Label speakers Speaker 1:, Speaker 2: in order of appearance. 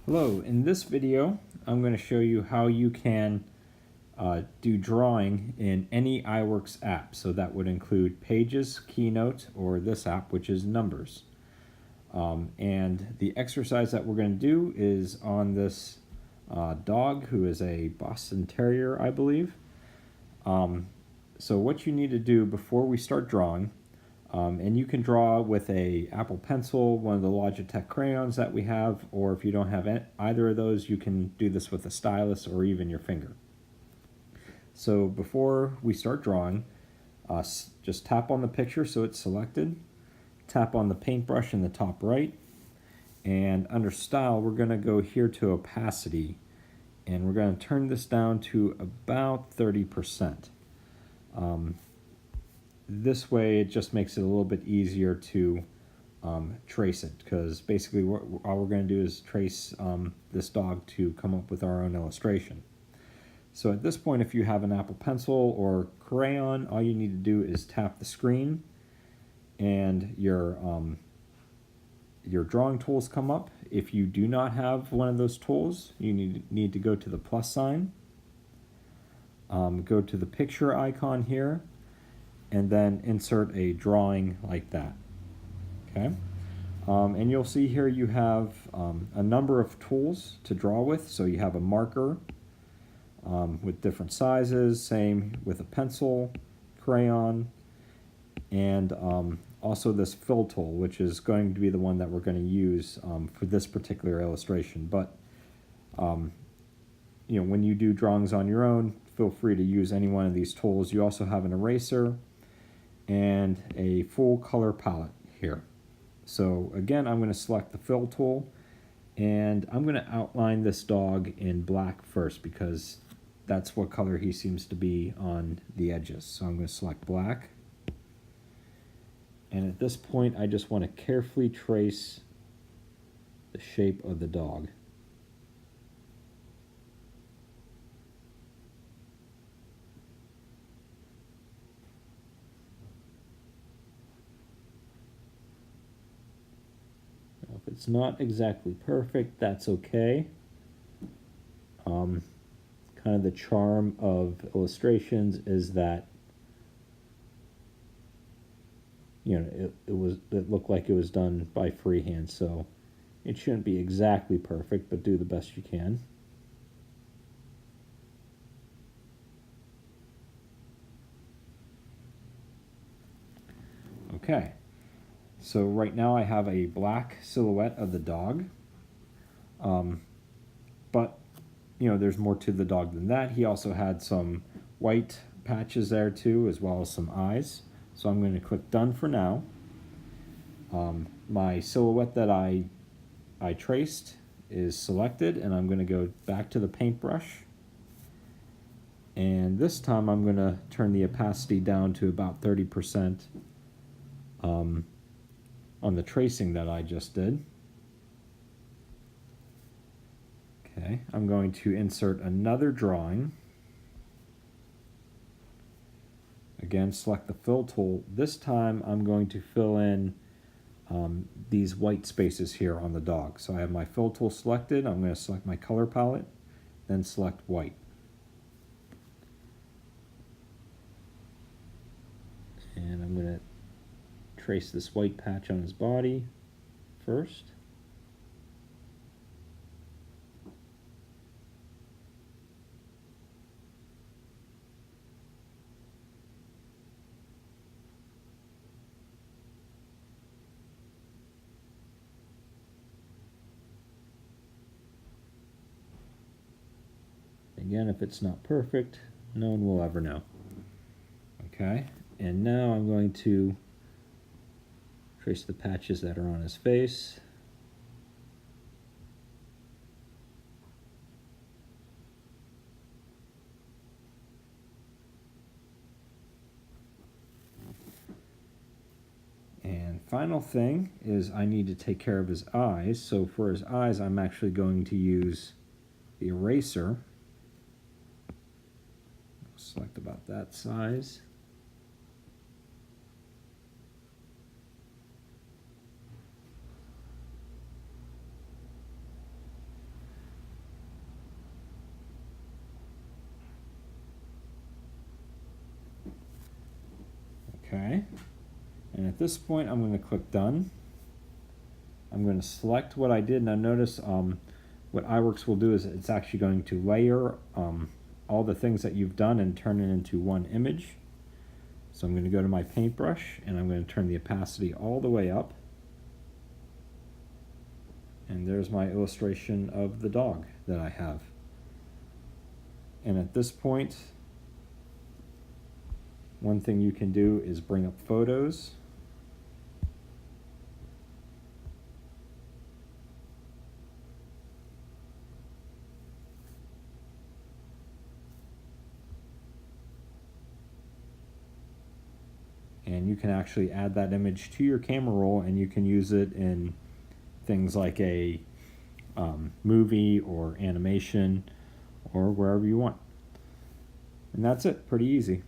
Speaker 1: Hello, in this video I'm going to show you how you can do drawing in any iWorks app. So that would include Pages, Keynote, or this app, which is Numbers. And the exercise that we're going to do is on this dog who is a Boston Terrier, I believe. So what you need to do before we start drawing, and you can draw with a Apple Pencil, one of the Logitech crayons that we have, or if you don't have either of those, you can do this with a stylus or even your finger. So before we start drawing, just tap on the picture so it's selected, tap on the paintbrush in the top right, and under Style we're going to go here to Opacity, and we're going to turn this down to about 30%. This way it just makes it a little bit easier to trace it, because basically all we're going to do is trace this dog to come up with our own illustration. So at this point, if you have an Apple Pencil or crayon, all you need to do is tap the screen and your drawing tools come up. If you do not have one of those tools, you need to go to the plus sign, go to the picture icon here, and then insert a drawing like that. Okay, and you'll see here you have a number of tools to draw with. So you have a marker with different sizes, same with a pencil, crayon, and also this fill tool, which is going to be the one that we're going to use for this particular illustration. But you know, when you do drawings on your own, feel free to use any one of these tools. You also have an eraser and a full color palette here. So again, I'm going to select the fill tool, and I'm going to outline this dog in black first because that's what color he seems to be on the edges. So I'm going to select black, and at this point I just want to carefully trace the shape of the dog. If it's not exactly perfect, that's okay. Kind of the charm of illustrations is that, you know, it looked like it was done by freehand, so it shouldn't be exactly perfect, but do the best you can. Okay. So right now I have a black silhouette of the dog, but you know, there's more to the dog than that. He also had some white patches there too, as well as some eyes. So I'm going to click Done for now. My silhouette that I traced is selected, and I'm going to go back to the paintbrush. And this time I'm going to turn the opacity down to about 30%. On the tracing that I just did. Okay, I'm going to insert another drawing. Again, select the fill tool. This time I'm going to fill in these white spaces here on the dog. So I have my fill tool selected. I'm going to select my color palette, then select white. And I'm going to trace this white patch on his body first. Again, if it's not perfect, no one will ever know. Okay, and now I'm going to trace the patches that are on his face. And final thing is I need to take care of his eyes. So for his eyes, I'm actually going to use the eraser. Select about that size. Okay, and at this point I'm going to click done. I'm going to select what I did. Now notice what iWorks will do is it's actually going to layer all the things that you've done and turn it into one image. So I'm going to go to my paintbrush and I'm going to turn the opacity all the way up. And there's my illustration of the dog that I have. And at this point, one thing you can do is bring up photos. And you can actually add that image to your camera roll, and you can use it in things like a movie or animation or wherever you want. And that's it, pretty easy.